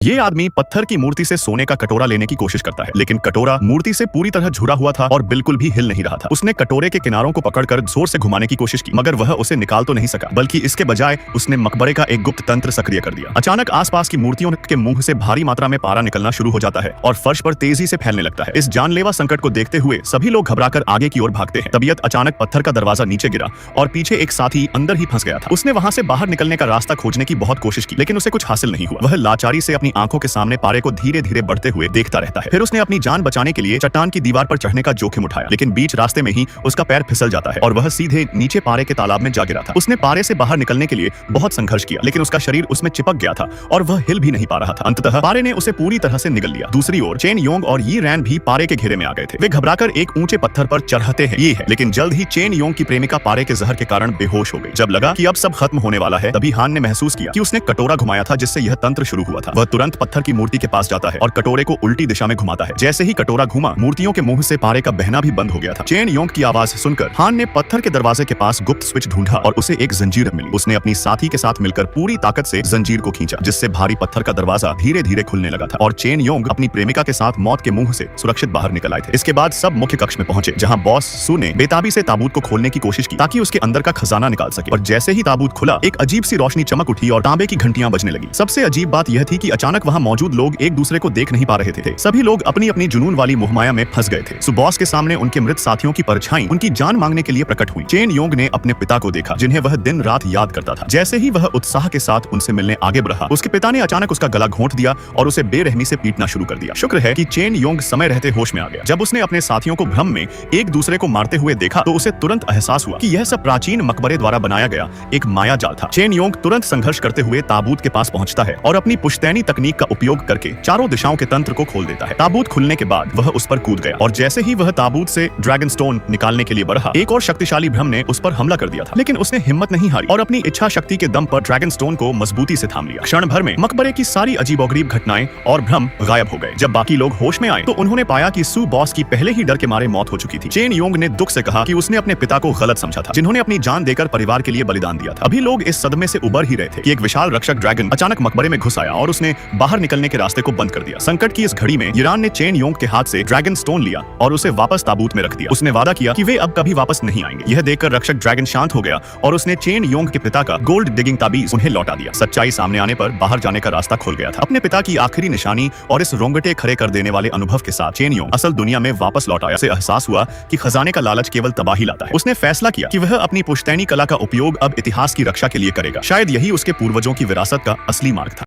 ये आदमी पत्थर की मूर्ति से सोने का कटोरा लेने की कोशिश करता है, लेकिन कटोरा मूर्ति से पूरी तरह झुरा हुआ था और बिल्कुल भी हिल नहीं रहा था। उसने कटोरे के किनारों को पकड़कर जोर से घुमाने की कोशिश की, मगर वह उसे निकाल तो नहीं सका, बल्कि इसके बजाय उसने मकबरे का एक गुप्त तंत्र सक्रिय कर दिया। अचानक आसपास की मूर्तियों के मुंह से भारी मात्रा में पारा निकलना शुरू हो जाता है और फर्श पर तेजी से फैलने लगता है। इस जानलेवा संकट को देखते हुए सभी लोग घबराकर आगे की ओर भागते हैं। तबीयत अचानक पत्थर का दरवाजा नीचे गिरा और पीछे एक साथी अंदर ही फंस गया था। उसने वहां से बाहर निकलने का रास्ता खोजने की बहुत कोशिश की, लेकिन उसे कुछ हासिल नहीं हुआ। वह लाचारी से अपनी आंखों के सामने पारे को धीरे धीरे बढ़ते हुए देखता रहता है। फिर उसने अपनी जान बचाने के लिए चट्टान की दीवार पर चढ़ने का जोखिम उठाया, लेकिन बीच रास्ते में ही उसका पैर फिसल जाता है और वह सीधे नीचे पारे के तालाब में जा गिरा था। उसने पारे से बाहर निकलने के लिए बहुत संघर्ष किया, लेकिन उसका शरीर उसमें चिपक गया था और वह हिल भी नहीं पा रहा था। अंततः पारे ने उसे पूरी तरह से निगल लिया। दूसरी ओर चेन योंग और यी रैन भी पारे के घेरे में आ गए थे। वे घबराकर एक ऊंचे पत्थर पर चढ़ते हैं, ये है, लेकिन जल्द ही चेन योंग की प्रेमिका पारे के जहर के कारण बेहोश हो गई। जब लगा कि अब सब खत्म होने वाला है, तभी हान ने महसूस किया कि उसने कटोरा घुमाया था जिससे यह तंत्र शुरू हुआ था। वह तुरंत पत्थर की मूर्ति के पास जाता है और कटोरे को उल्टी दिशा में घुमाता है। जैसे ही कटोरा घुमा, मूर्तियों के मुंह से पारे का बहना भी बंद हो गया था। चेन योंग की आवाज सुनकर हान ने पत्थर के दरवाजे के पास गुप्त स्विच ढूंढा और उसे एक जंजीर मिली। उसने अपनी साथी के साथ मिलकर पूरी ताकत से जंजीर को खींचा, जिससे भारी पत्थर का दरवाजा धीरे धीरे खुलने लगा था और चेन योंग अपनी प्रेमिका के साथ मौत के मुंह से सुरक्षित बाहर निकल आए थे। इसके बाद सब मुख्य कक्ष में पहुंचे, जहां बॉस सू ने बेताबी से ताबूत को खोलने की कोशिश की ताकि उसके अंदर का खजाना निकाल सके। और जैसे ही ताबूत खुला, एक अजीब सी रोशनी चमक उठी और तांबे की घंटियां बजने लगी। सबसे अजीब बात यह थी कि अचानक वहां मौजूद लोग एक दूसरे को देख नहीं पा रहे थे। सभी लोग अपनी अपनी जुनून वाली मोहमाया में फंस गए थे। सो बॉस के सामने उनके मृत साथियों की परछाई उनकी जान मांगने के लिए प्रकट हुई। चेन योंग ने अपने पिता को देखा, जिन्हें वह दिन रात याद करता था। जैसे ही वह उत्साह के साथ उनसे मिलने आगे बढ़ा, उसके पिता ने अचानक उसका गला घोंट दिया और उसे बेरहमी से पीटना शुरू कर दिया। शुक्र है कि चेन योंग समय रहते होश में आ गया। जब उसने अपने साथियों को भ्रम में एक दूसरे को मारते हुए देखा, तो उसे तुरंत एहसास हुआ कि यह सब प्राचीन मकबरे द्वारा बनाया गया एक माया जाल था। चेन योंग तुरंत संघर्ष करते हुए ताबूत के पास पहुंचता है और अपनी पुश्तैनी तकनीक का उपयोग करके चारों दिशाओं के तंत्र को खोल देता है। ताबूत खुलने के बाद वह उस पर कूद गया और जैसे ही वह ताबूत से ड्रैगन स्टोन निकालने के लिए बढ़ा, एक और शक्तिशाली भ्रम ने उस पर हमला कर दिया था। लेकिन उसने हिम्मत नहीं हारी और अपनी इच्छा शक्ति के दम पर ड्रैगन स्टोन को मजबूती से थाम लिया। क्षण भर में मकबरे की सारी अजीबोगरीब घटनाएं और भ्रम गायब हो गए। जब बाकी लोग होश में आए, तो उन्होंने पाया कि सू बॉस की पहले ही डर के मारे मौत हो चुकी थी। चेन योंग ने दुख से कहा कि उसने अपने पिता को गलत समझा था, जिन्होंने अपनी जान देकर परिवार के लिए बलिदान दिया था। अभी लोग इस सदमे से उबर ही रहे थे कि एक विशाल रक्षक ड्रैगन अचानक मकबरे में घुस आया और उसने बाहर निकलने के रास्ते को बंद कर दिया। संकट की इस घड़ी में ईरान ने चेन योंग के हाथ से ड्रैगन स्टोन लिया और उसे वापस ताबूत में रख दिया। उसने वादा किया कि वे अब कभी वापस नहीं आएंगे। यह देखकर रक्षक ड्रैगन शांत हो गया और उसने चेन योंग के पिता का गोल्ड डिगिंग ताबीज उन्हें लौटा दिया। सच्चाई सामने आने पर बाहर जाने का रास्ता खुल गया था। अपने पिता की आखिरी निशानी और इस रोंगटे खड़े कर देने वाले अनुभव के साथ चेन योंग असल दुनिया में वापस लौट आया। उसे एहसास हुआ कि खजाने का लालच केवल तबाही लाता है। उसने फैसला किया कि वह अपनी पुश्तैनी कला का उपयोग अब इतिहास की रक्षा के लिए करेगा। शायद यही उसके पूर्वजों की विरासत का असली मार्ग था।